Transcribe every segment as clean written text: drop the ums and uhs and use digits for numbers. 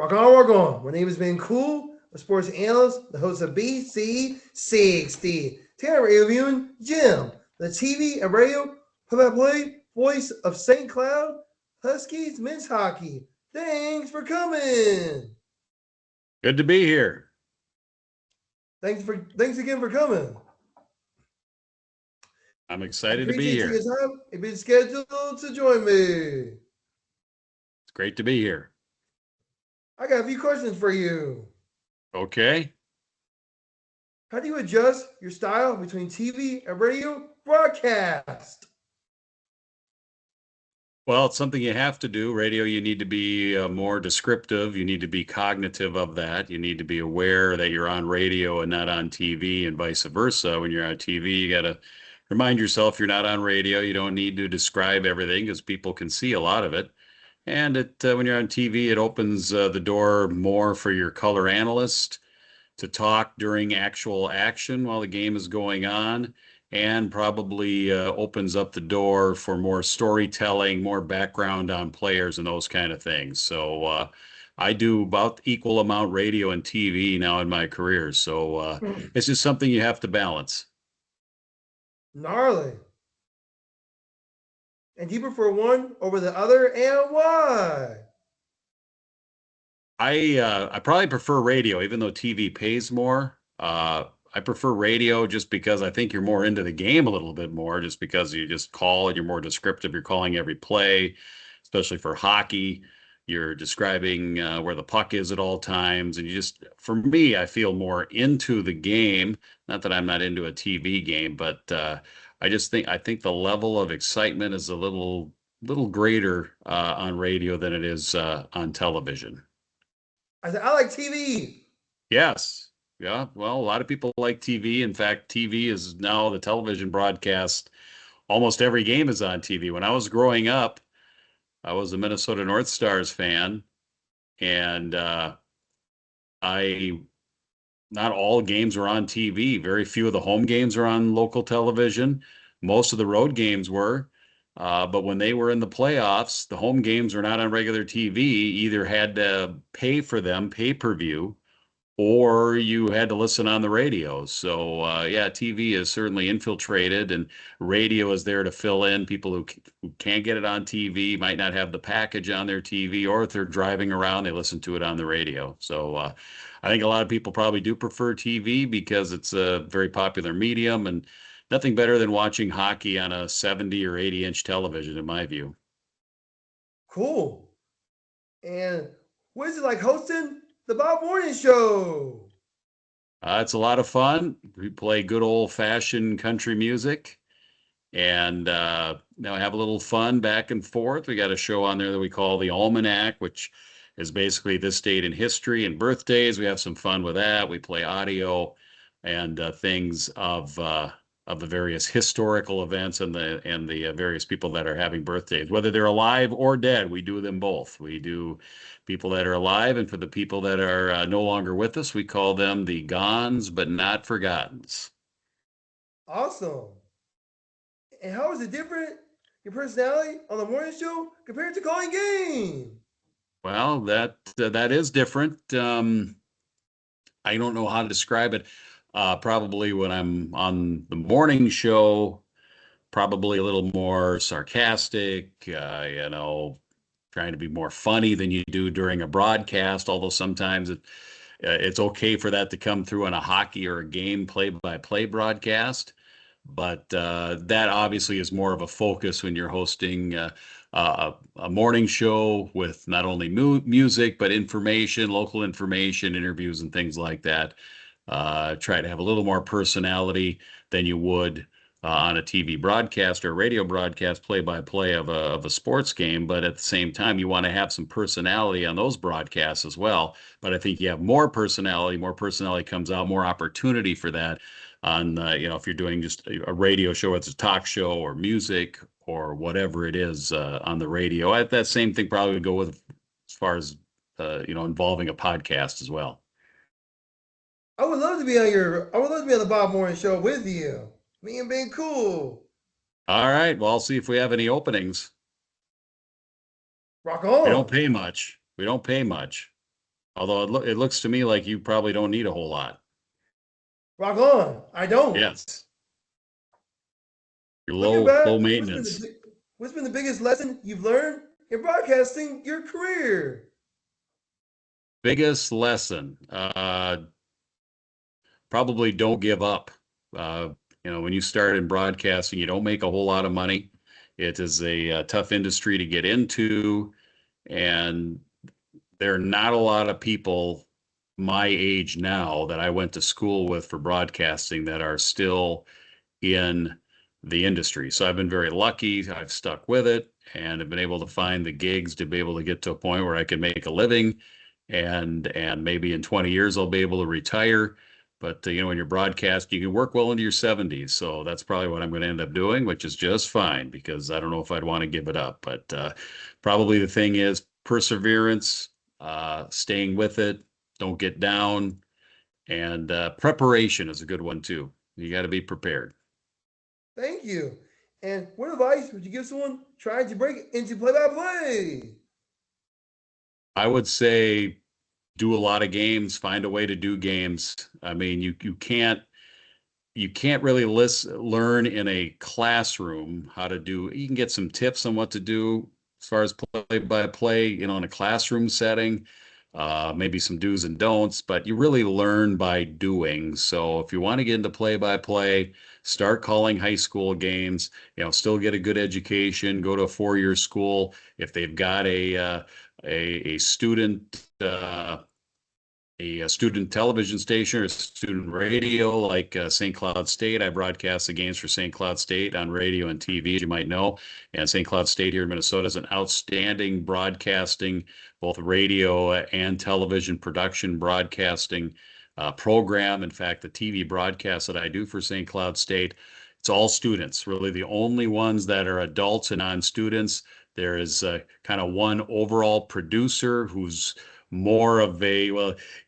Rock on, rock on. My name is Ben Cool, a sports analyst, the host of BC-60. Today I'm reviewing Jim, the TV and radio play-by-play voice of St. Cloud Huskies men's hockey. Thanks for coming. Good to be here. Thanks again for coming. I'm I excited to be appreciate you here. guys time. You've been scheduled to join me. It's great to be here. I got a few questions for you. Okay. How do you adjust your style between TV and radio broadcast? Well, it's something you have to do. Radio, you need to be more descriptive. You need to be cognitive of that. You need to be aware that you're on radio and not on TV, and vice versa. When you're on TV, you got to remind yourself you're not on radio. You don't need to describe everything because people can see a lot of it. And when you're on TV, it opens the door more for your color analyst to talk during actual action while the game is going on, and probably opens up the door for more storytelling, more background on players and those kind of things. So I do about equal amount radio and TV now in my career. So it's just something you have to balance. Gnarly. And do you prefer one over the other, and why? I probably prefer radio, even though TV pays more. I prefer radio just because I think you're more into the game a little bit more, just because you just call and you're more descriptive. You're calling every play, especially for hockey. You're describing where the puck is at all times, and for me, I feel more into the game. Not that I'm not into a TV game, but I think the level of excitement is a little greater on radio than it is on television. I said, I like TV. Yes. Yeah. Well, a lot of people like TV. In fact, TV is now the television broadcast. Almost every game is on TV. When I was growing up, I was a Minnesota North Stars fan, and I not all games were on TV. Very few of the home games are on local television. Most of the road games were. But when they were in the playoffs, the home games were not on regular TV. Either had to pay for them, pay-per-view, or you had to listen on the radio. So yeah, TV is certainly infiltrated, and radio is there to fill in people who can't get it on TV, might not have the package on their TV, or if they're driving around, they listen to it on the radio. So I think a lot of people probably do prefer TV because it's a very popular medium, and nothing better than watching hockey on a 70 or 80-inch television, in my view. Cool. And what is it like hosting the Bob Morning Show? It's a lot of fun. We play good old-fashioned country music, and now have a little fun back and forth. We got a show on there that we call the Almanac, which is basically this date in history and birthdays. We have some fun with that. We play audio and things of the various historical events and the various people that are having birthdays, whether they're alive or dead. We do them both. We do people that are alive, and for the people that are no longer with us, we call them the gones but not forgottens. Awesome. And how is it different, your personality on the morning show compared to calling game? Well, that is different. I don't know how to describe it. Probably when I'm on the morning show, probably a little more sarcastic, trying to be more funny than you do during a broadcast, although sometimes it's okay for that to come through on a hockey or a game play-by-play broadcast. But that obviously is more of a focus when you're hosting a morning show with not only music, but information, local information, interviews, and things like that. Try to have a little more personality than you would on a TV broadcast or radio broadcast, play-by-play of a sports game. But at the same time, you want to have some personality on those broadcasts as well. But I think you have more personality comes out, more opportunity for that on, if you're doing just a radio show, it's a talk show or music or whatever it is on the radio. That same thing probably would go with as far as, involving a podcast as well. I would love to be on the Bob Morning Show with you. Me and being cool. All right. Well, I'll see if we have any openings. Rock We don't on. pay much. We don't pay much. Although it looks to me like you probably don't need a whole lot. Rock on. I don't. Yes, you're Looking low back, maintenance. what's been the biggest lesson you've learned in broadcasting your career? Biggest lesson, probably don't give up. Uh, when you start in broadcasting, you don't make a whole lot of money. It is a tough industry to get into, and there are not a lot of people my age now that I went to school with for broadcasting that are still in the industry. So I've been very lucky. I've stuck with it and have been able to find the gigs to be able to get to a point where I can make a living, and maybe in 20 years I'll be able to retire. But when you're broadcast, you can work well into your 70s. So that's probably what I'm going to end up doing, which is just fine because I don't know if I'd want to give it up. But probably the thing is perseverance, staying with it, don't get down, and preparation is a good one too. You got to be prepared. Thank you. And what advice would you give someone trying to break into play-by-play? I would say do a lot of games, find a way to do games. I mean, you can't really learn in a classroom how to do. You can get some tips on what to do as far as play by play, in a classroom setting, maybe some do's and don'ts, but you really learn by doing. So if you want to get into play by play, start calling high school games, still get a good education, go to a 4-year school. If they've got a student, a student television station or student radio like St. Cloud State. I broadcast the games for St. Cloud State on radio and TV, as you might know. And St. Cloud State here in Minnesota is an outstanding broadcasting, both radio and television production broadcasting program. In fact, the TV broadcast that I do for St. Cloud State, it's all students, really the only ones that are adults and non-students. There is kind of one overall producer who's more of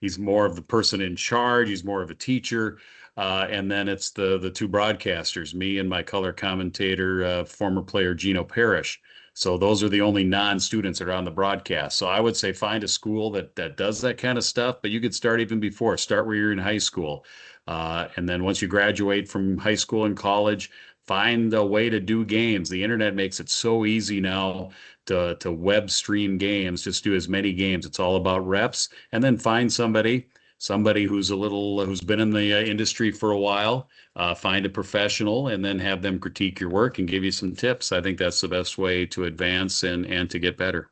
he's more of the person in charge. He's more of a teacher. And then it's the two broadcasters, me and my color commentator, former player Gino Parrish. So those are the only non-students that are on the broadcast. So I would say find a school that does that kind of stuff, but you could start even before. Start where you're in high school. And then once you graduate from high school and college, find a way to do games. The internet makes it so easy now to web stream games. Just do as many games. It's all about reps, and then find somebody who's been in the industry for a while. Find a professional, and then have them critique your work and give you some tips. I think that's the best way to advance and to get better.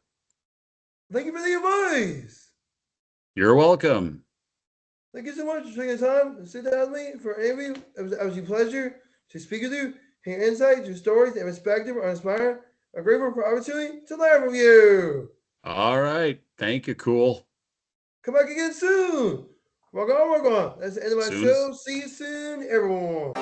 Thank you for the advice. You're welcome. Thank you so much for taking the time to sit down with me for an interview. It was a pleasure to speak with you, hear insights, your stories, and perspective are inspiring. I'm grateful for the opportunity to learn from you. All right. Thank you. Cool. Come back again soon. Rock on, rock on. That's the end of my Soon as show. See you soon, everyone.